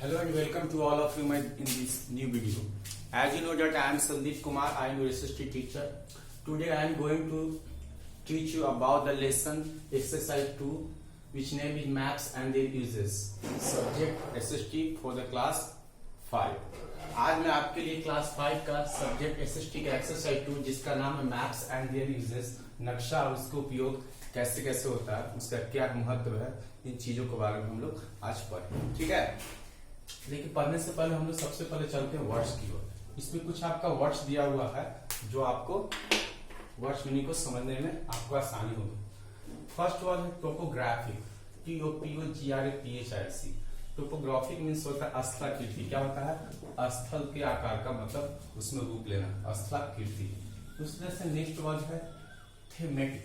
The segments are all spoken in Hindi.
Hello and welcome to all of you in this new video. As you know that I am Sandeep Kumar, I am your SST teacher. Today I am going to teach you about the lesson exercise 2 which name is maps and their uses. Subject SST for the class 5. आज मैं आपके लिए क्लास 5 का सब्जेक्ट SST का एक्सरसाइज 2 जिसका नाम है मैप्स एंड देयर यूजेस, नक्शा और उसका उपयोग कैसे कैसे होता है, उसका क्या महत्व है, इन चीजों के बारे में हम लोग आज पढ़ें। ठीक है, लेकिन पढ़ने से पहले हम लोग सबसे पहले चलते हैं वर्ड्स की ओर। इसमें कुछ आपका वर्ड्स दिया हुआ है जो आपको वर्ड्स मीनिंग को समझने में आपको आसानी होगी। फर्स्ट वर्ड है टोपोग्राफिक, TOPOGRAPHIC। टोपोग्राफिक मीन्स होता है स्थलाकृति। क्या होता है? स्थल के आकार का, मतलब उसमें रूप लेना, स्थलाकृति। उसमें से नेक्स्ट वर्ड है थीमेटिक,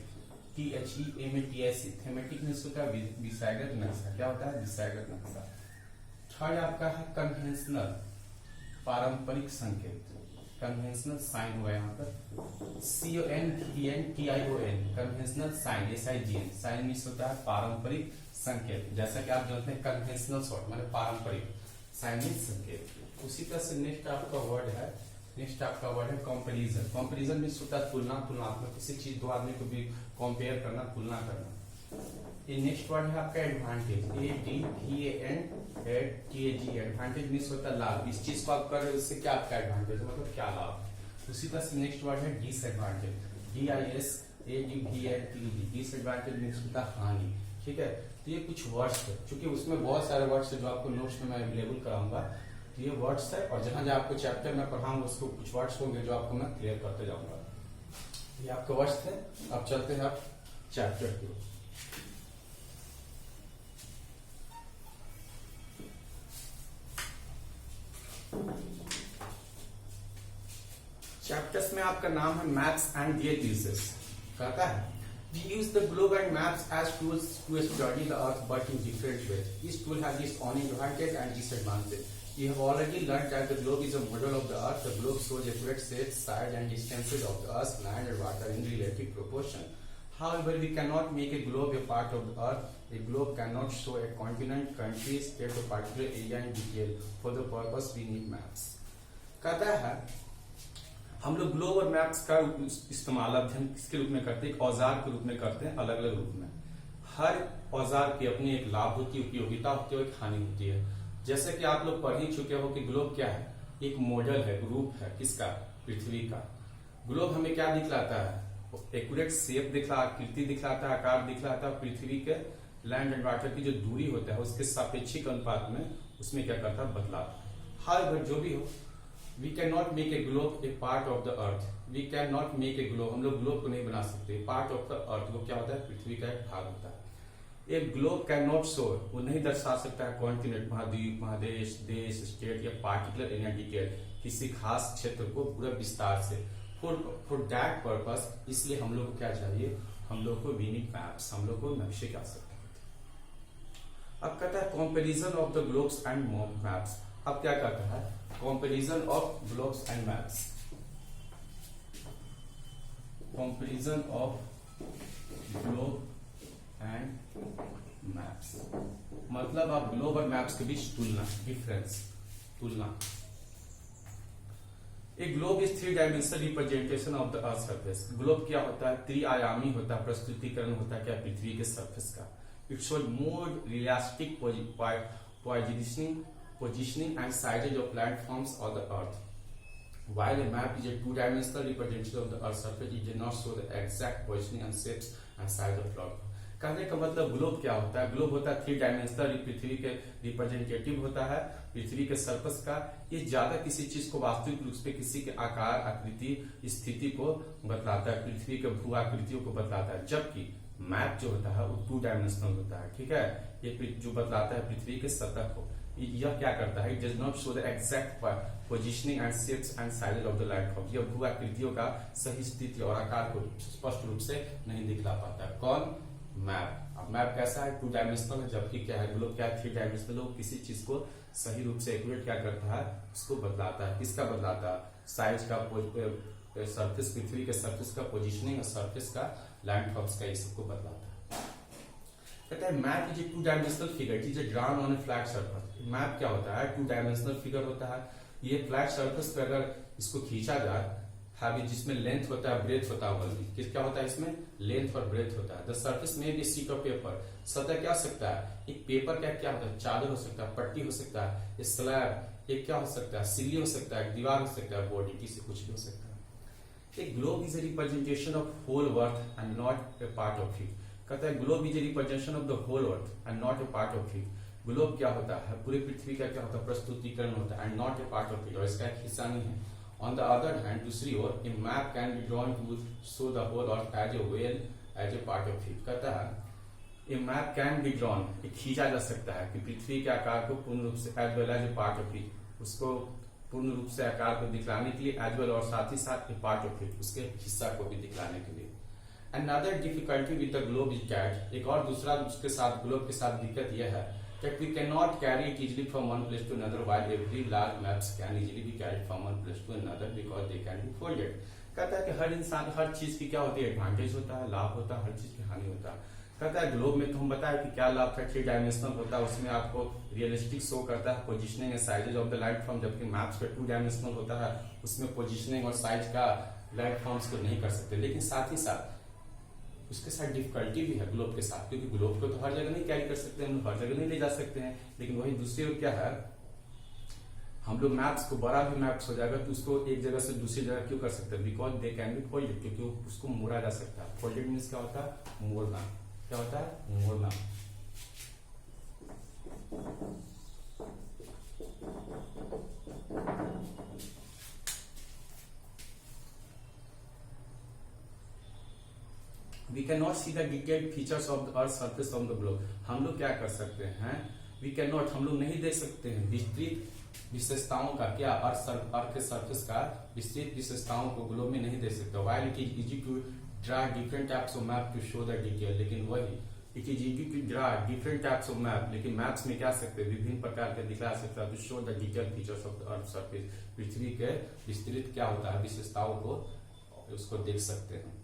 THEMATIC। थीमेटिक मीन्स होता है विषयगत नक्शा। क्या होता है? विषयगत नक्शा। थर्ड आपका है कन्वेंशनल, पारंपरिक संकेत, कन्वेंशनल साइन हुआ यहाँ पर, CONVENTION, conventional sign, SIGN। Sign means होता है पारंपरिक संकेत। जैसा कि आप जानते हैं कन्वेंशनल शॉर्ट माने पारंपरिक, साइन मीन्स संकेत। उसी तरह से नेक्स्ट आपका वर्ड है कंपैरिजन। कंपैरिजन मीन्स होता है तुलना, तुलनात्मक, किसी चीज दो आदमी को भी कंपेयर करना, तुलना करना। ये नेक्स्ट वर्ड है आपका एडवांटेज, ADVANTAGE। एडवांटेज मीन्स होता है लाभ। इस चीज को आप कर रहे हो, इससे क्या आपका एडवांटेज है, मतलब क्या लाभ। उसी तरह से नेक्स्ट वर्ड है डिसएडवांटेज, DISADVANTED। डिसएडवांटेज मीन्स होता है हानि। ठीक है, तो ये कुछ वर्ड्स है, क्योंकि उसमें बहुत सारे वर्ड्स है जो आपको नोट्स में मैं अवेलेबल कराऊंगा। तो ये वर्ड्स है, और जहां जहां आपको चैप्टर में पढ़ाऊंगा उसको कुछ वर्ड्स होंगे जो आपको मैं क्लियर करते जाऊंगा। ये आपके वर्ड्स थे। अब चलते हैं आप चैप्टर की ओर। चैप्टर्स में आपका नाम है मैप्स एंड देयर यूजेस। कहता है We use the globe and maps as tools to study the earth, but in different ways. Each tool has its own advantage and disadvantage. We have already learned that the globe is a model of the earth. The globe shows accurate shapes, size and distances of the earth, land and water in relative proportion. However, we cannot make a globe a part of the earth. A globe cannot show a continent, country, state or particular area in detail. For the purpose, we need maps. कहता है हम लोग ग्लोब और मैप्स का इस्तेमाल अध्ययन किसके रूप में करते हैं? एक औजार के रूप में करते हैं, अलग अलग रूप में। हर औजार की अपनी एक लाभ होती है, उपयोगिता होती है और एक हानि होती है। जैसे कि आप लोग पढ़ ही चुके हो कि ग्लोब क्या है? एक मॉडल है, रूप है, किसका? पृथ्वी का। ग्लोब हमें क्या दिखलाता है? एक्यूरेट शेप दिखला, आकृति दिखलाता है, आकार दिखलाता है। पृथ्वी के लैंड एंड वाटर की जो दूरी होता है उसके सापेक्षिक अनुपात में उसमें क्या करता है? बदलाव। हर जो भी हो, We cannot make a globe a part of the earth. We cannot make a globe. हम लोग ग्लोब को नहीं बना सकते। Part of the earth वो क्या होता है? पृथ्वी का एक भाग होता है। एक ग्लोब कैन नॉट शो, वो नहीं दर्शा सकता है कॉन्टिनेंट, महाद्वीप, महादेश, देश, स्टेट या पार्टिकुलर एरिया डिटेल, किसी खास क्षेत्र को पूरा विस्तार से। फॉर दैट पर्पस, इसलिए हम लोग को क्या चाहिए? हम लोग को वी नीड मैप्स, हम लोग को नक्शे की आवश्यकता होती है। अब कहता है comparison of the globes and maps. अब क्या कहता है? Comparison of globes and maps. Comparison of globe and maps मतलब आप ग्लोब और मैप्स के बीच तुलना, डिफरेंस, तुलना। एक globe is 3 dimensional representation of the earth surface. Globe क्या होता है? त्रिआयामी होता है, प्रस्तुतिकरण होता है क्या? पृथ्वी के सरफेस का। It shows more realistic positioning and sizes of platforms on the earth. While a map is a 2-dimensional representation of the earth's surface, it does not show the exact positioning and shapes and size of platform. कहने का मतलब ग्लोब क्या होता है? ग्लोब होता है 3 डायमेंशनल, पृथ्वी के रिप्रेजेंटेटिव होता है, पृथ्वी के सरफेस का। ये ज्यादा किसी चीज को वास्तविक रूप से किसी के आकार, आकृति, स्थिति को बतलाता है, पृथ्वी के भू आकृतियों को बतलाता है। जबकि मैप जो होता है वो 2 डायमेंशनल होता है। ठीक है, ये जो बतलाता है पृथ्वी के सतह को। यह क्या करता है? It does not show the exact positioning and shapes and sizes of the landform. यह भू आकृतियों का सही स्थिति और आकार को स्पष्ट रूप से नहीं दिखला पाता है। कौन? मैप। अब मैप कैसा है? 2 डायमेंशनल है, जबकि क्या है? ग्लोब क्या है? 3 डायमेंशनल। वो किसी चीज को सही रूप से एक्यूरेट क्या करता है? उसको बदलाता है। किसका बदलाता है? साइज का, सरफेस, पृथ्वी के सरफेस का, पोजिशनिंग और सरफेस का, लैंडफॉर्म्स का, ये सबको बदलाता है। कहता है map is a 2 dimensional figure, it is a drawn on A flat surface. Map क्या होता है? 2 डायमेंशनल फिगर होता है। ये फ्लैट सर्फेस पे अगर इसको खींचा जाए, हैवी जिसमें लेंथ होता है, ब्रेथ होता है, क्या होता है इसमें? लेंथ और ब्रेथ होता है। द सर्फेस में भी शीट ऑफ पेपर, सतह क्या हो सकता है? एक पेपर का क्या होता है? चादर हो सकता है, पट्टी हो सकता है, स्लैब, एक क्या हो सकता है? सिल्ली हो सकता है, दीवार हो सकता है, बॉडी, किसी कुछ भी हो सकता है। एक globe is a representation of whole earth and not a part of it. कहता है globe is a representation of the whole earth and not a part of it. Globe क्या होता है? पूरी पृथ्वी का क्या होता है? प्रस्तुतिकरण होता है, and not a part of it, और इसका एक हिस्सा नहीं है। On the other hand, दूसरी ओर, a map can be drawn to show the whole earth as a well as a part of it। कहता है a map can be drawn, एक खींचा जा सकता है कि पृथ्वी के आकार को पूर्ण रूप से as well as a part of it, उसको पूर्ण रूप से आकार को दिखलाने के लिए as well, और साथ ही साथ a part of it, उसके हिस्सा को भी दिखलाने के लिए। Another difficulty with the globe is that, एक और दूसरा उसके साथ ग्लोब के साथ दिक्कत यह है that we cannot carry it easily from one place to another, while every large maps can easily be carried from one place to another because they can be folded। कहता है कि हर इंसान, हर चीज की क्या होती है? एडवांटेज होता है, लाभ होता है, हर चीज की हानि होता है। कहता है ग्लोब में तो हम बताया कि क्या लाभ था? 3 डायमेंशनल होता है, उसमें आपको रियलिस्टिक शो करता है positioning and sizes of the light form, जबकि मैप्स पे 2 डायमेंशनल होता है, उसमें पोजिशनिंग और साइज का लाइट फॉर्म्स को नहीं कर सकते। लेकिन साथ ही साथ उसके साथ डिफिकल्टी भी है ग्लोब के साथ, क्योंकि ग्लोब को तो हर जगह नहीं कैरी कर सकते, हम हर जगह नहीं ले जा सकते हैं। लेकिन वही दूसरी ओर क्या है, हम लोग मैप्स को, बड़ा भी मैप्स हो जाएगा तो उसको एक जगह से दूसरी जगह क्यों कर सकते हैं? Because they can be folded, क्योंकि उसको मोड़ा जा सकता है। फोल्डेड मीन्स क्या होता है? मोड़ना। क्या होता है? मोड़ना। We cannot see the detailed features of the earth surface on the globe। हम लोग क्या कर सकते हैं? We cannot, हम लोग नहीं देख सकते हैं विस्तृत विशेषताओं का, क्या अर्थ के सरफेस का विस्तृत विशेषताओं को ग्लोब में नहीं देख सकते। While it is easy to draw different types of map to show the detail, लेकिन वही it is easy to draw different types of map, लेकिन मैप्स में क्या सकते हैं? विभिन्न प्रकार के दिखा सकते हैं, to show the detailed features of the earth surface, पृथ्वी के विस्तृत क्या होता है? विशेषताओं को उसको देख सकते हैं।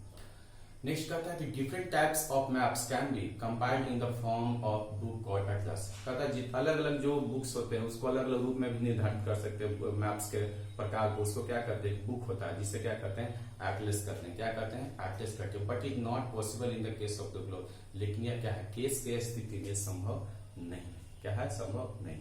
नेक्स्ट कहता है कि different types of maps can be compiled in the form of book called Atlas. कहता है अलग अलग जो बुक्स होते हैं उसको अलग अलग रूप में भी निर्धारित कर सकते हैं मैप्स के प्रकार को, उसको क्या करते हैं? बुक होता है, जिससे क्या करते हैं? एटलस करते हैं। क्या करते हैं? एटलस करते हैं। But is not possible in the case of the globe. लेकिन यह क्या है? केस के स्थिति में संभव नहीं। क्या है? संभव नहीं।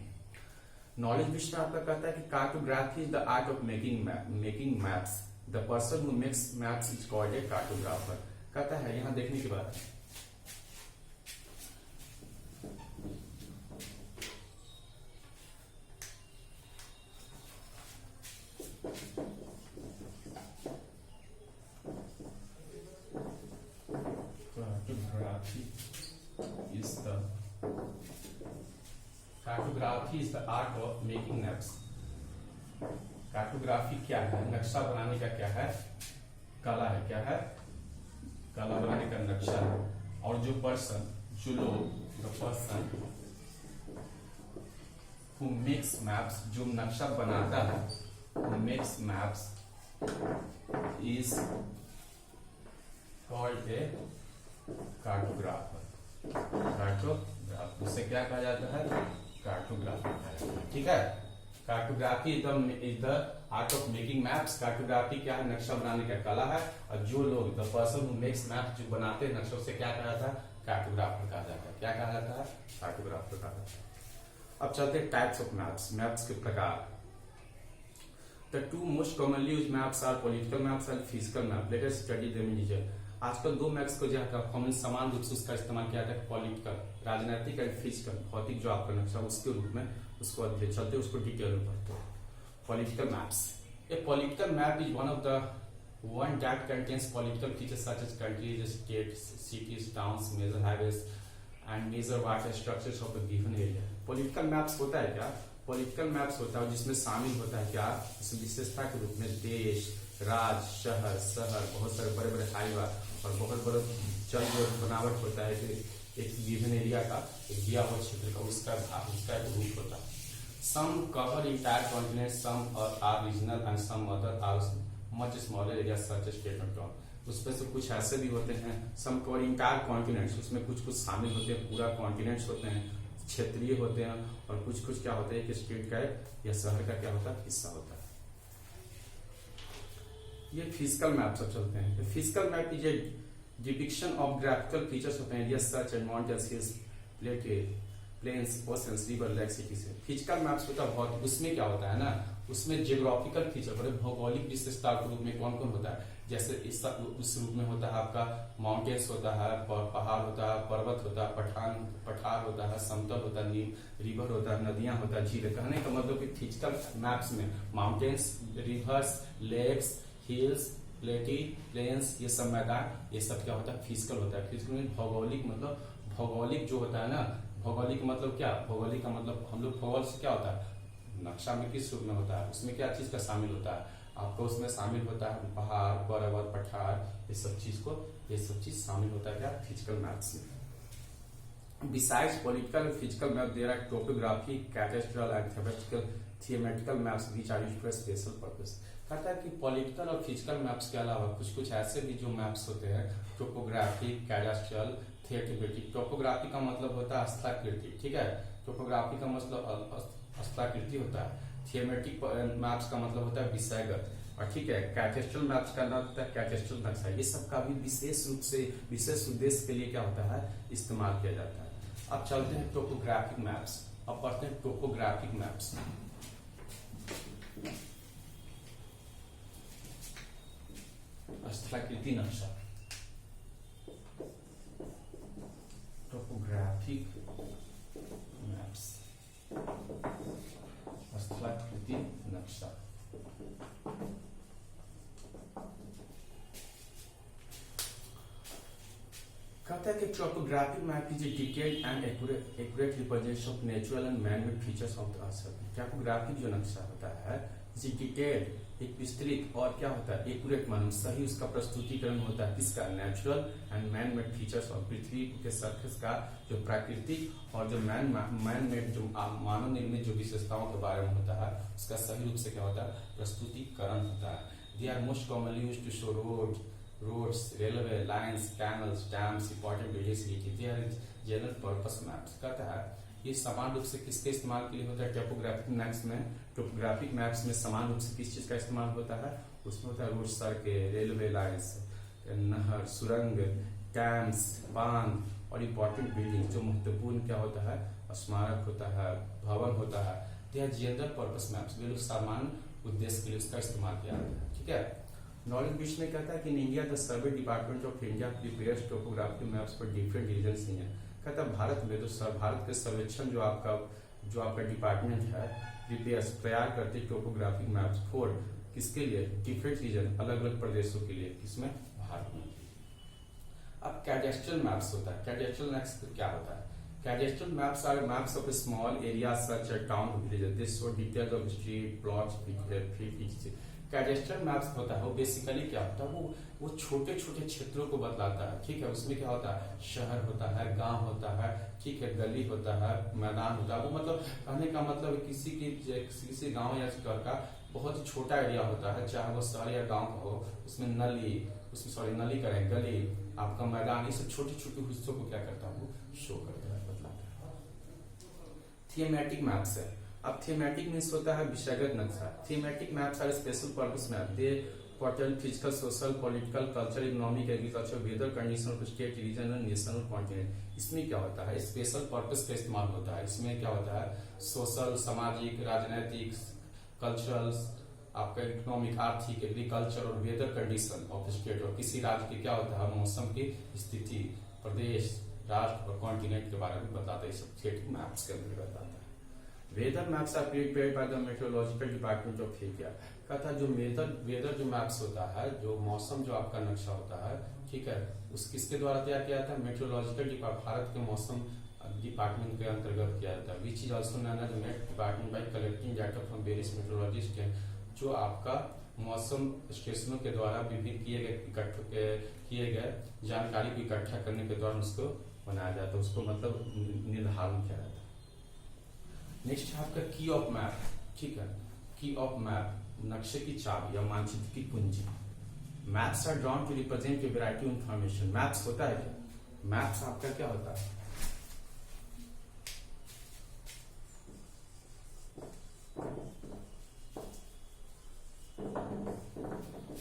नॉलेज विषय आपका कहता है कि cartography is the art of making maps. The person who makes maps is called a cartographer. कहता है यहां देखने की बात है, cartography is the art of making maps. Cartography क्या है? नक्शा बनाने का क्या है? कला है। क्या है? कला बनाने का नक्शा है। और जो पर्सन, जो लोग, the person who makes maps, जो नक्शा बनाता है, who makes maps is called a cartographer. Cartographer उसे क्या कहा जाता है? कार्टोग्राफर कहा जाता है। ठीक है। Cartography is the art of making maps. Cartography क्या है? नक्शा बनाने का कला है। और जो लोग, the person who makes maps, जो बनाते हैं नक्शों से, क्या कहा जाता है? कार्टोग्राफर कहा जाता है। क्या कहा जाता है? कार्टोग्राफर कहा जाता है। अब चलते हैं टाइप्स ऑफ मैप्स, मैप्स के प्रकार। The two most commonly used maps are political maps and physical map. Let us study them in detail. आजकल 2 मैप्स को जो कॉमन समान रूप से उसका इस्तेमाल किया जाता है, पॉलिटिकल, राजनीतिक, एंड फिजिकल, भौतिक जो आपका नक्शा उसके रूप में उसको अध्ययन चलते, उसको डिटेल में पढ़ते हैं। Political maps. A political map is one of the one that contains political features such as countries, states, cities, towns, major highways and major water structures of a given area। Political maps होता है क्या? पॉलिटिकल मैप्स होता है जिसमें शामिल होता है क्या? इस विशेषता के रूप में देश, राज्य, शहर, बहुत सारे बड़े बड़े हाईवे और बहुत बड़े जल जो बनावट होता है कि एक गिवन एरिया का, एक दिया हुआ क्षेत्र का, उसका एक रूप होता है। Some cover entire continent, some are regional and some other are much smaller areas such as state and town। उसमें से कुछ ऐसे भी होते हैं सम कवर इंटायर कॉन्टिनेंट्स, उसमें कुछ कुछ शामिल होते हैं, पूरा कॉन्टिनेंट्स होते हैं, क्षेत्रीय होते हैं, और कुछ कुछ क्या होता है कि स्टेट का या शहर का क्या होता है हिस्सा होता है। ये फिजिकल मैप सब चलते हैं। Physical map is a depiction of graphical features of areas such as mountains, hills, plains, oceans, river, lake, cities. Physical maps होता है बहुत, उसमें क्या होता है ना, उसमें जियोग्राफिकल फीचर मतलब भौगोलिक विशेषता के रूप में कौन कौन होता है, जैसे उस रूप में होता है आपका माउंटेन्स होता है, पहाड़ होता है, पर्वत होता है, पठार होता है, समतल होता है, रिवर होता है, नदियां होता है, झील। कहने का मतलब कि फिजिकल मैप्स में mountains, rivers, lakes, hills, plains, ये सब मैदान, ये सब क्या होता है फिजिकल होता है। फिजिकल में भौगोलिक मतलब भौगोलिक जो होता है ना, भौगोलिक मतलब क्या, भौगोलिक का मतलब हम लोग भूगोल से क्या होता है नक्शा में किस रूप में होता है, उसमें क्या चीज का शामिल होता है आपको, उसमें शामिल होता है पहाड़, पर्वत, पठार, ये सब चीज शामिल होता है क्या फिजिकल मैप्स में। Besides political and physical map there are topography, cadastral and thematical maps which are used for special purpose. कहता है कि पॉलिटिकल और फिजिकल मैप्स के अलावा कुछ कुछ ऐसे भी जो मैप्स होते हैं, टोपोग्राफी, कैडेस्ट्रल, थियोमेटिक। टोपोग्राफी का मतलब होता है स्थलाकृति, ठीक है, टोपोग्राफी का मतलब स्थलाकृति होता है। थियोमेटिक मैप्स का मतलब होता है विषयगत, और ठीक है कैडेस्ट्रल मैप्स का नाम होता है कैडेस्ट्रल नक्शा। ये सब का भी विशेष रूप से विशेष उद्देश्य के लिए क्या होता है इस्तेमाल किया जाता है। अब चलते हैं टोपोग्राफिक मैप्स, अब पढ़ते हैं टोपोग्राफिक मैप्स। स्थलाकृति नक्शा, टोपोग्राफिक मैप्स, स्थलाकृति नक्शा। कहता है कि topographic map is A detailed and accurate representation of natural and man-made features of the earth. Topographic जो नक्शा होता है इज डिटेल्ड, एक विस्तृत और क्या होता है एक्यूरेट मालूम सही उसका प्रस्तुतिकरण होता है किसका, natural and man made features और पृथ्वी के सरफेस का जो प्राकृतिक और जो मैन मेड जो मानव निर्मित जो विशेषताओं के बारे में होता है उसका सही रूप से क्या होता है प्रस्तुतिकरण होता है। They are most commonly used to show roads, railway lines, canals, dams, important village, city. They are general purpose maps. कहता है ये समान रूप से किसके इस्तेमाल के लिए होता है टोपोग्राफिक मैप्स में, टोपोग्राफिक मैप्स में समान रूप से किस चीज का इस्तेमाल होता है, उसमें होता है रोड, सड़कें, रेलवे लाइन्स, नहर, सुरंग, डैम्स, बांध और इंपॉर्टेंट बिल्डिंग जो महत्वपूर्ण क्या होता है स्मारक होता है, भवन होता है। तो यह जनरल पर्पस मैप्स वे लोग सामान्य उद्देश्य के लिए उसका इस्तेमाल किया जाता है। ठीक है, नॉलेज बीच में कहता है कि in India the survey department of India prepares topographic maps for different regions in India. कहता है भारत में तो भारत के सर्वेक्षण जो आपका डिपार्टमेंट है प्रिपेयर्स तैयार करते टोपोग्राफिक मैप्स फॉर किसके लिए, डिफरेंट रीजन, अलग अलग प्रदेशों के लिए, किसमें भारत में। अब कैडेस्ट्रल मैप्स होता है, कैडेस्ट्रल मैप्स क्या होता है, cadastral maps are maps of small area such as town village, this show details of street, plots. Cadastral maps होता है वो बेसिकली क्या होता है वो छोटे छोटे क्षेत्रों को बतलाता है। ठीक है, उसमें क्या होता है शहर होता है, गांव होता है, ठीक है, गली होता है, मैदान होता है। वो मतलब कहने का मतलब किसी गांव या शहर का बहुत ही छोटा एरिया होता है, चाहे वो शहर या गांव का हो, उसमें नली करें, गली, आपका मैदान, ये सब छोटे छोटे हिस्सों को क्या करता है वो शो करता है, बतलाता है। थियोमेटिक मैप्स है। अब थीमेटिक मीन्स होता है विषयगत नक्शा। Thematic maps are special purpose map, they portrait physical, social, political, culture, economic, agriculture, weather condition of state, region, nation और कॉन्टिनेंट। इसमें क्या होता है स्पेशल पर्पस का इस्तेमाल होता है। इसमें क्या होता है सोशल, सामाजिक, राजनीतिक, कल्चरल, आपका इकोनॉमिक, आर्थिक, एग्रीकल्चर और वेदर कंडीशन ऑफ स्टेट, और किसी राज्य की क्या होता है मौसम की स्थिति, प्रदेश, राष्ट्र और कॉन्टिनेंट के बारे में बताता है। सब थीमेटिक मैप्स के अंतर्गत आता है। Weather maps are prepared by the meteorological department of India. कहता है जो वेदर जो मैप्स होता है, जो मौसम जो आपका नक्शा होता है, ठीक है, उस किसके द्वारा तैयार किया जाता है मेट्रोलॉजिकल डिपार्टमेंट, भारत के मौसम डिपार्टमेंट के अंतर्गत किया जाता है। Which is also known as met department by collecting data from various meteorologist, जो आपका मौसम स्टेशनों के द्वारा विभिन्न किए गए जानकारी को इकट्ठा करने के दौरान उसको बनाया जाता है, उसको मतलब निर्धारण किया जाता है। नेक्स्ट है आपका की ऑफ मैप। ठीक है, की ऑफ मैप नक्शे की चाबी या मानचित्र की कुंजी। Maps are drawn to represent a variety of information. Maps होता है क्या? मैप्स आपका क्या होता है?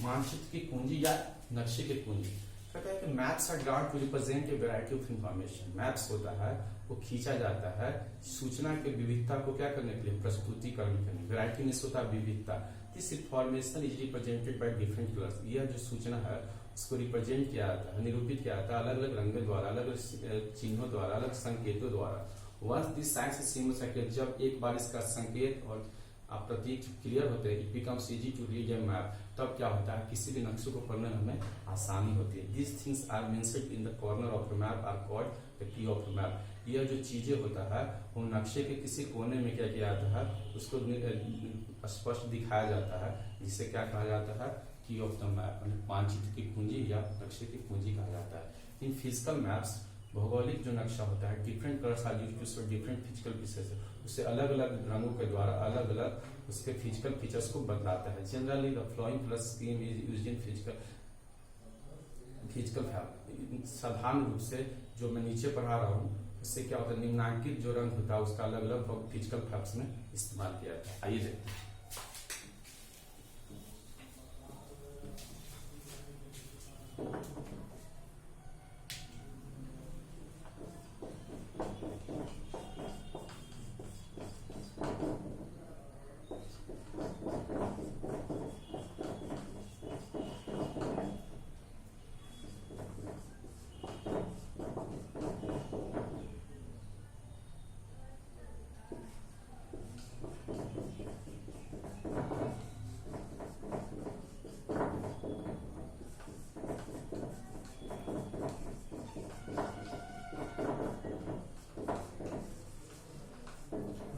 मानचित्र की कुंजी या नक्शे की कुंजी। कहता है कि maps are drawn to represent a variety of information. Maps होता है वो खींचा जाता है सूचना के विविधता को क्या करने के लिए, प्रस्तुतिकरण करने। वैरायटी मीन्स होता है विविधता। This information is represented by different colours. यह जो सूचना है उसको रिप्रेजेंट किया जाता है, निरूपित किया जाता है अलग अलग रंगों द्वारा, अलग अलग चिन्हों द्वारा, अलग संकेतों द्वारा। वंस दिस साइंस सिंबल्स संकेत, जब एक बार इसका संकेत और प्रतीक क्लियर होते हैं, it becomes easy to read a map, तब क्या होता है किसी भी नक्शे को पढ़ने में हमें आसानी होती है। This things are mentioned in the corner of the map are called the key of the map. यह जो चीजें होता है वो नक्शे के किसी कोने में क्या किया जाता है, उसको स्पष्ट दिखाया जाता है, जिसे क्या कहा जाता है, की ऑफ द मैप, मानचित्र की कुंजी या नक्शे की कुंजी कहा जाता है। इन फिजिकल मैप्स, भौगोलिक जो नक्शा होता है, different colours are used to show different physical features, उसे अलग अलग रंगों के द्वारा अलग अलग उसके फिजिकल फीचर्स को बतलाता है। Generally the flowing colour scheme is used in physical fab. साधारण रूप से जो मैं नीचे पढ़ा रहा हूँ उससे क्या होता है, निम्नांकित जो रंग होता है उसका अलग अलग फिजिकल फैब्स में इस्तेमाल किया जाता है। आइए देखते हैं।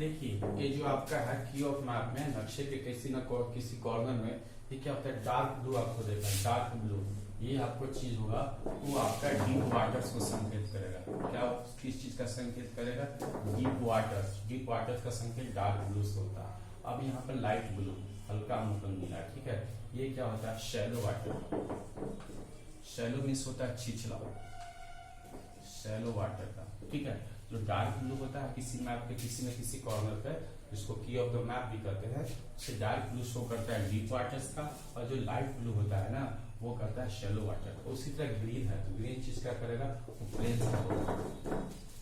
देखिए ये जो आपका है की ऑफ मैप में नक्शे के किसी कॉर्नर में ये क्या होता है, डार्क ब्लू आपको देखा है, डार्क ब्लू ये आपको चीज होगा वो आपका डीप वाटर्स को संकेत करेगा। क्या किस चीज का संकेत करेगा, डीप वाटर्स। डीप वाटर्स का संकेत डार्क ब्लू से होता है। अब यहाँ पर लाइट ब्लू, हल्का मुकन नीला, ठीक है, ये क्या होता है, शैलो वाटर। शैलो मीन्स होता है छिछला, शैलो वाटर का, ठीक है। जो डार्क ब्लू होता है किसी मैप के किसी न किसी कॉर्नर पे, जिसको की ऑफ द मैप भी कहते हैं, उसे डार्क ब्लू शो करता है डीप वाटर्स का, और जो लाइट ब्लू होता है ना वो करता है शैलो वाटर। उसी तरह ग्रीन है तो ग्रीन चीज क्या करेगा, वो प्लेन्स का होगा,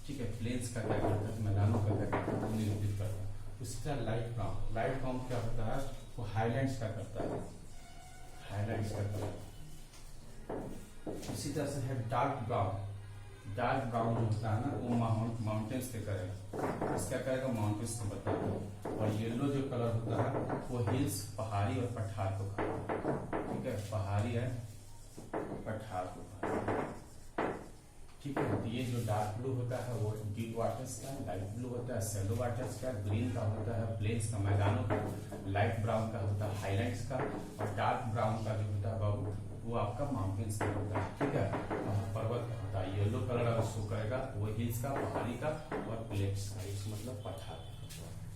ठीक है, प्लेन्स का क्या करता है, मैदानों का क्या करता है, निरूपित करता है। उसी तरह लाइट ब्राउन, लाइट ब्राउन क्या होता है, वो हाईलैंड्स का करता है, हाईलैंड्स का करता है। उसी तरह से है डार्क ब्राउन, डार्क ब्राउन जो होता है ना वो माउंटेन्स पे करेगा, इसका करेगा माउंटेन्स को बताएगा। और येलो जो कलर होता है वो हिल्स, पहाड़ी और पठार को खाता है, ठीक है, पहाड़ी है पठार को खाता है, ठीक है। तो ये जो डार्क ब्लू होता है वो डीप वाटर्स का, लाइट ब्लू होता है शैलो वाटर्स का, ग्रीन का होता है प्लेन्स का, मैदानों का, लाइट ब्राउन का होता है हाईलैंड्स का, और डार्क ब्राउन का जो होता है वो आपका माउंटेन्स का होता है, ठीक है, पर्वत का होता है। येलो कलर अगर शो करेगा वो हिल्स का, पहाड़ी का और प्लेट्स का, इसका मतलब पठार,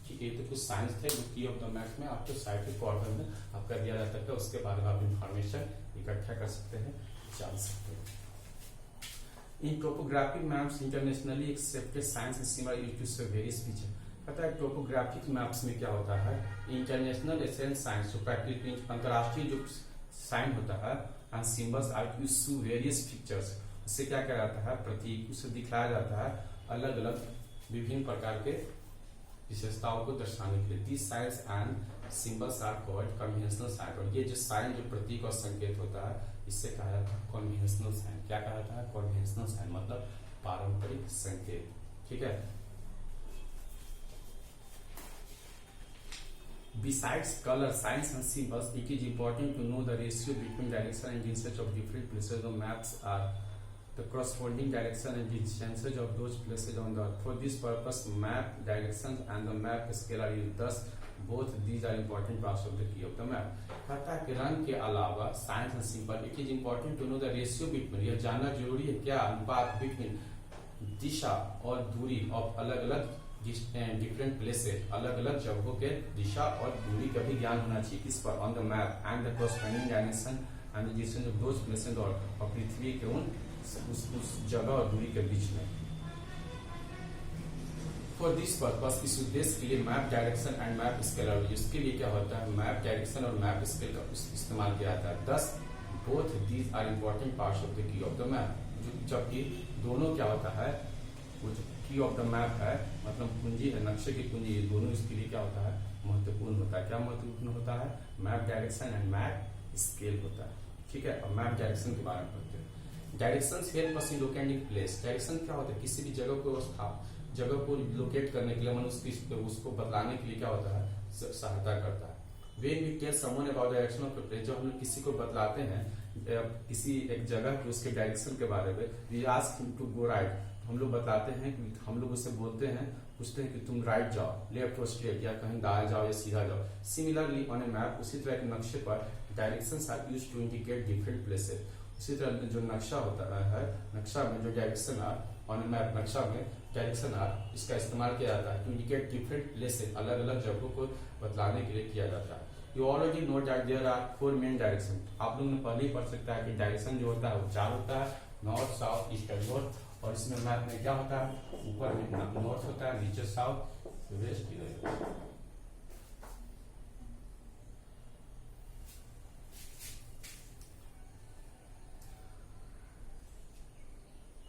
ठीक है। तो कुछ साइंस थे जो की ऑफ द मैप में आपको साइड के कॉर्नर में आपका दिया जाता है, उसके बारे में आप इंफॉर्मेशन इकट्ठा कर सकते हैं, जान सकते हैं। In topographic maps internationally accepted science and similar used to show various feature. पता है टोपोग्राफिक मैप्स में क्या होता है, इंटरनेशनल एसेंस साइंस, जो प्राकृतिक अंतरराष्ट्रीय जो साइन होता है and symbols are used to various pictures, उससे क्या किया जाता है, प्रतीक उसे दिखाया जाता है अलग अलग विभिन्न प्रकार के विशेषताओं को दर्शाने के लिए। This signs and symbols are called conventional sign. और ये जो साइन जो प्रतीक और संकेत होता है इससे कहा जाता है कन्वेंशनल साइन। क्या कहा जाता है, कन्वेंशनल साइन मतलब पारंपरिक संकेत, ठीक है। Besides color, signs and symbols, it is important to know the ratio between direction and distance of different places. The maps are the corresponding direction and distances of those places on the earth. For this purpose, map directions and the map scale are used. Thus, both these are important parts of the key of the map. कहता है कि रंग के अलावा signs and symbol, it is important to know the ratio between, यह जानना जरूरी है क्या, अनुपात बिटवीन दिशा और दूरी ऑफ अलग अलग डिफरेंट प्लेसेस, अलग अलग जगहों के दिशा और दूरी का भी ज्ञान होना चाहिए, इस पर on the map and the corresponding dimension and the distance of those places और पृथ्वी के उस जगह और दूरी के बीच में। फॉर दिस पर्पस, इस उद्देश्य के लिए map direction and map scale, और इसके लिए क्या होता है मैप डायरेक्शन और मैप स्केल का इस्तेमाल किया जाता है। Thus both these are important parts of the key of the map, जबकि दोनों क्या होता है वो जो की ऑफ द मैप है मतलब कुंजी है, नक्शे की कुंजी, ये दोनों इसके लिए क्या होता है महत्वपूर्ण होता है। क्या महत्वपूर्ण होता है? Map direction and map scale होता है। ठीक है, अब मैप डायरेक्शन के बारे में पढ़ते हैं। डायरेक्शन हेल्प अस इन लोकेटिंग प्लेस। डायरेक्शन क्या होता है? किसी भी जगह को लोकेट करने के लिए उसको बतलाने के लिए क्या होता है सहायता करता है। When we tell someone about the direction of a place, जब हम लोग किसी को बतलाते हैं किसी एक जगह के उसके डायरेक्शन के बारे में, we ask him to go right, हम लोग बताते हैं कि हम लोग उससे बोलते हैं पूछते हैं कि तुम राइट जाओ, लेफ्ट और स्ट्रेट, या कहीं दाएं जाओ या सीधा जाओ। सिमिलरली ऑन ए मैप, उसी तरह के नक्शे पर directions are used to indicate different places. उसी तरह जो नक्शा होता है, नक्शा में जो direction are on a map, नक्शा में डायरेक्शन आर इसका इस्तेमाल किया जाता है टू इंडिकेट डिफरेंट प्लेसेस, अलग अलग जगहों को बतलाने के लिए किया जाता है। You already know that there are 4 main direction. आप लोगों ने पहले ही पढ़ सकता है कि डायरेक्शन जो होता है वो 4 होता है, north south east and north. और इसमें मैप में क्या होता है? ऊपर में नॉर्थ होता है, नीचे south, west east.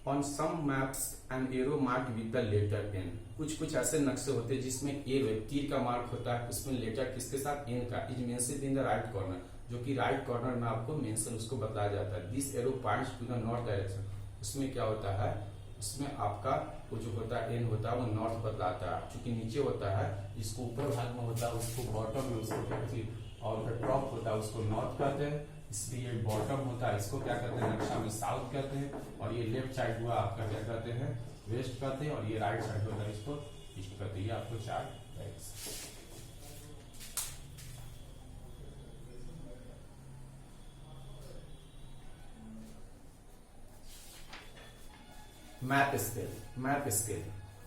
On some maps an arrow marked with the letter N। कुछ ऐसे नक्शे होते हैं जिसमें एरो तीर का मार्क होता है, उसमें लेटर किसके साथ? N का। Is mentioned in the right corner, जो कि राइट कॉर्नर में आपको मेंशन उसको बताया जाता है। This arrow points to the north direction. उसमें क्या होता है? उसमें आपका वो जो होता है N होता है वो नॉर्थ बतलाता है। चूंकि नीचे होता है, जिसको ऊपर भाग में होता है उसको बॉटम में, उसको और टॉप होता है उसको नॉर्थ कहते हैं। इसलिए ये बॉटम होता है, इसको क्या कहते हैं नक्शा में साउथ कहते हैं। और ये लेफ्ट साइड हुआ आपका क्या कहते हैं? वेस्ट कहते हैं। और ये राइट साइड होता है इसको ईस्ट कहते हैं। ये आपको 4 direction. Map scale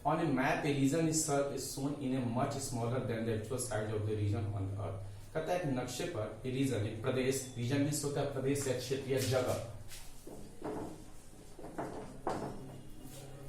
on a map a region is shown in a much smaller than the actual size of the region on the earth। कहता है कि नक्शे पर रीजन, एक प्रदेश, रीजन मीन्स होता है प्रदेश या क्षेत्र या जगह।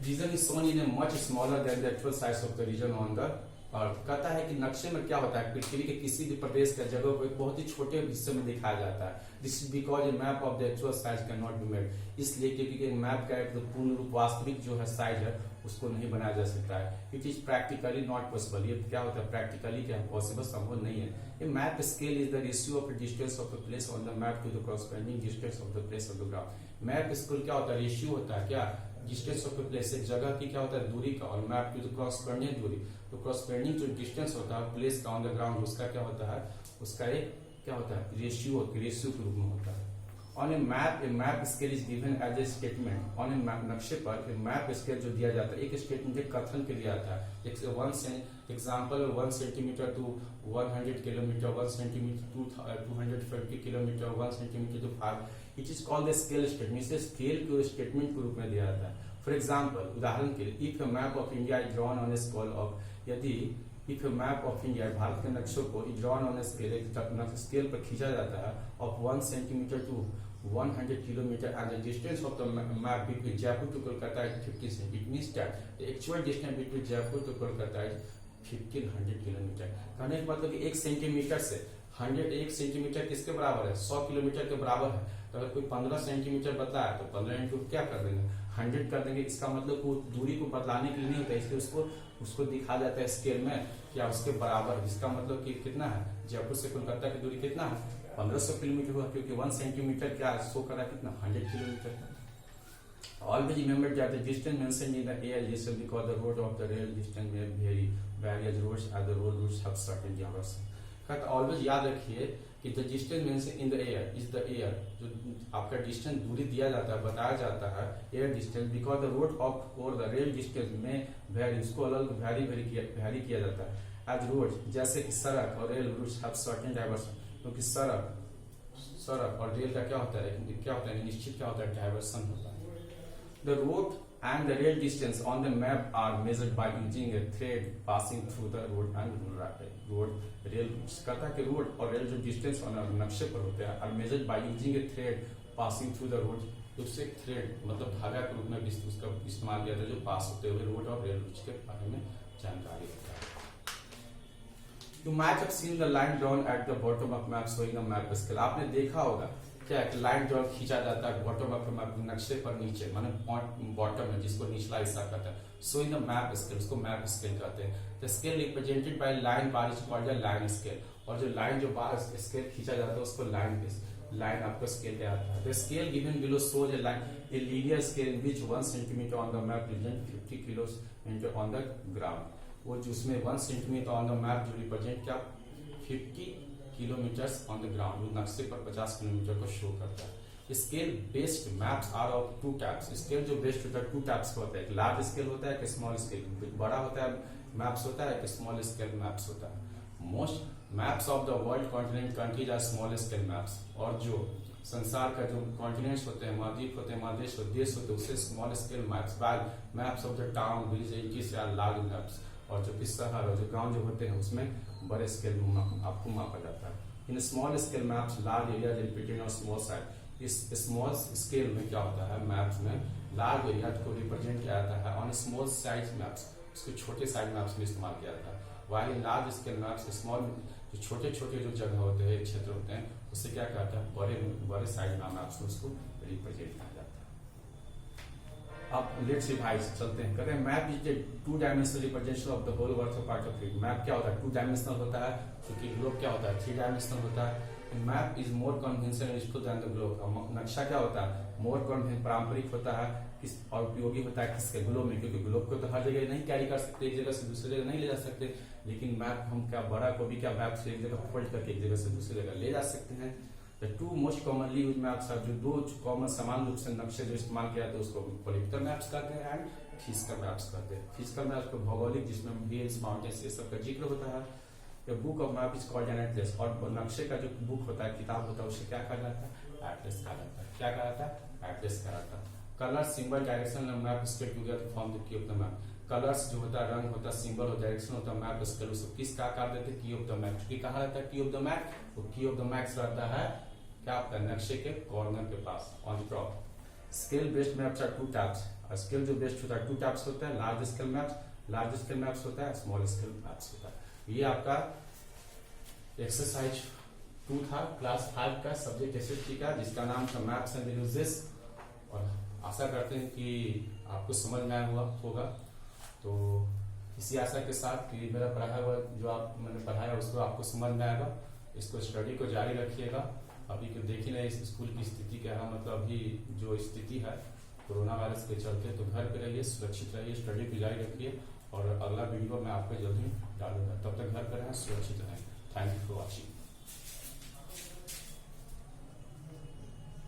Region is shown in a much smaller than the actual size of the region on the earth. कहता है कि नक्शे में क्या होता है पृथ्वी के किसी भी प्रदेश का जगह को एक बहुत ही छोटे हिस्से में दिखाया जाता है। This is because A map of the actual size can not be made. इसलिए क्योंकि मैप का एक पूर्ण रूप वास्तविक जो है साइज है उसको नहीं बनाया जा सकता है। It is practically not possible. ये क्या होता है? प्रैक्टिकली क्या पॉसिबल, संभव नहीं है। A map scale is the ratio of the distance of the place on the map to the corresponding distance of the place of the ground. Map scale क्या होता है? रेशियो होता है क्या? डिस्टेंस ऑफ द प्लेस, एक जगह की क्या होता है? दूरी का, और मैप टू द कॉरस्पॉन्डिंग दूरी। तो कॉरस्पॉन्डिंग जो डिस्टेंस होता है प्लेस का ऑन द ग्राउंड, उसका क्या होता है? उसका एक क्या होता है? रेशियो के रूप में होता है। On a map scale is given as a statement. On a map, नक्शे पर मैप स्केल जो दिया जाता है एक स्टेटमेंट, एक कथन के लिए आता है। Example 1 centimetre to 100 kilometre, 1 centimetre to 250 kilometre, 1 centimetre to 5। It is called scale statement. इसे स्केल को स्टेटमेंट के रूप में दिया जाता है। फॉर एग्जाम्पल, उदाहरण के लिए, if a map of India is drawn on a scale of, यदि if a map of India, भारत के नक्शों को ड्रॉन ऑन ए स्केल, एक स्केल पर खींचा जाता है, of 1 centimetre to 100 kilometer, and the distance of the map between Jaipur to Kolkata is 50 cm. It means that the actual distance between Jaipur to Kolkata is 1500 kilometer। कहने का मतलब कि 1 सेंटीमीटर से 1 सेंटीमीटर किसके बराबर है? 100 किलोमीटर के बराबर है। तो अगर कोई 15 सेंटीमीटर बताया तो 15 इंटू क्या कर देंगे? 100 कर देंगे। इसका मतलब वो दूरी को बतलाने के लिए नहीं होता, इसलिए उसको दिखा जाता है स्केल में क्या उसके बराबर। इसका मतलब कि कितना है? जयपुर से कोलकाता की दूरी कितना है? 1500 किलोमीटर हुआ, क्योंकि 1 सेंटीमीटर क्या शो कर रहा है? कितना? 100 kilometre. Always remember that the distance mentioned in the air is because the road of the rail distance may vary. Various roads and the road routes have certain dimensions। कहता ऑलवेज याद रखिए कि the distance mentioned in the air is the air, जो आपका डिस्टेंस दूरी दिया जाता है, बताया जाता है air distance, because the road of और द रेल डिस्टेंस में वैरी, उसको अलग वैरी किया जाता है। एज रोड, जैसे कि सड़क और rail routes have certain diversion, क्योंकि सड़क और रेल का क्या होता है? निश्चित क्या होता है? डाइवर्सन होता है। The road and the real distance on the map are measured by using a thread passing through the road and road rail कहता है कि रोड और रेल जो डिस्टेंस नक्शे पर होते हैं are measured by using a thread passing through the road। तो उससे थ्रेड मतलब धागा के रूप में भी उसका इस्तेमाल किया जाता है जो पास होते हुए रोड और रेल के बारे में जानकारी होता है। You might have seen the line drawn at the bottom of map showing a map scale। आपने देखा होगा क्या एक लाइन ड्रॉ खींचा जाता है बॉटम ऑफ मैप नक्शे पर नीचे माने बॉटम है जिसको निचला हिस्सा कहता है। सो इन द मैप स्केल उसको मैप स्केल कहते हैं। The scale represented by line bar is called the line scale. और जो लाइन जो बार स्केल खींचा जाता है उसको लाइन आपका स्केल कहता है। The scale given below shows A line a linear scale in which 1 centimetre on the map represent 50 kilometre on the ground. वो जिसमें 1 सेंटीमीटर ऑन द मैप जो रिप्रेजेंट क्या 50 किलोमीटर्स ऑन द ग्राउंड वो नक्शे पर 50 किलोमीटर को शो करता है। Scale based maps are of two types. Scale जो बेस्ड होता है टू टाइप्स का होता है, एक लार्ज स्केल होता है एक स्मॉल स्केल। बड़ा होता है मैप्स होता है एक स्मॉल स्केल मैप्स होता है। Most maps of the world continent countries are small scale maps. और जो संसार का जो कॉन्टिनेंट्स होते हैं महाद्वीप होते हैं महादेश होते देश होते हैं उसे small scale maps. Maps of the town village are large maps. और जो कि शहर और जो गांव जो होते हैं उसमें बड़े स्केल में आपको मापा जाता है। In small scale maps large area represent on small side. इस स्मॉल स्केल में क्या होता है मैप्स में लार्ज एरिया को रिप्रेजेंट किया जाता है ऑन स्मॉल साइज मैप्स उसको छोटे साइज मैप्स में इस्तेमाल किया जाता है। While in large scale maps small जो छोटे छोटे जो जगह होते हैं क्षेत्र होते हैं उससे क्या कहता है बड़े साइज मैप्स में उसको रिप्रेजेंट किया जाता है। अब लेट्स रिवाइज चलते हैं। कहते हैं map is a 2 dimensional representation of the whole earth part of it. Map क्या होता है 2 डायमेंशनल होता है क्योंकि ग्लोब क्या होता है 3 डायमेंशनल होता है। Map is more conventional useful than the globe. नक्शा क्या होता है मोर पारंपरिक होता है किस और उपयोगी होता है किसके ग्लोब में, क्योंकि ग्लोब को तो हर जगह नहीं कैरी कर सकते, एक जगह से दूसरी जगह नहीं ले जा सकते। लेकिन मैप हम क्या बड़ा को भी क्या मैप से एक जगह फोल्ड करके एक जगह से दूसरी जगह ले जा सकते हैं। The 2 most commonly use maps are जो 2 कॉमन समान रूप से नक्शे जो इस्तेमाल किया जाते हैं उसको पॉलिटिकल मैप्स कहते हैं एंड फिजिकल मैप्स कहते हैं। फिजिकल मैप्स को भौगोलिक जिसमें हिल्स माउंटेन्स ये सब का जिक्र होता है। The book of map is called an Atlas. और नक्शे का जो बुक होता है किताब होता है उसे क्या कहा जाता है एटलस कहा जाता है। क्या कहा जाता है एटलस कहा जाता है। Colour symbol direction map scale together form the key of the map. Colours जो होता है रंग होता है सिंबल और डायरेक्शन होता है मैप स्केल उसको किस का कहा देते हैं की ऑफ द मैप। क्योंकि कहा जाता है की ऑफ द मैप वो की ऑफ द मैप्स रहता है क्या आपका नक्शे के कॉर्नर के पास on top. Scale based maps are 2 types. Scale जो बेस्ड होता है 2 टाइप्स होता है लार्ज स्केल मैप्स होता है स्मॉल स्केल मैप्स होता है। ये आपका एक्सरसाइज 2 था क्लास 5 का सब्जेक्ट एसएसटी का जिसका नाम था मैप्स एंड यूजेस। और आशा करते हैं कि आपको समझ में आया हुआ होगा। तो इसी आशा के साथ कि मेरा पढ़ाया हुआ जो मैंने पढ़ाया उसको आपको समझ में आएगा। इसको स्टडी को जारी रखिएगा। अभी के देखी नहीं इस स्कूल की स्थिति क्या है, मतलब अभी जो स्थिति है कोरोना वायरस के चलते, तो घर पे रहिए सुरक्षित रहिए स्टडी को जारी रखिए। और अगला वीडियो मैं आपको जल्दी डालूंगा, तब तक घर पे रहें सुरक्षित रहें। Thank you for watching.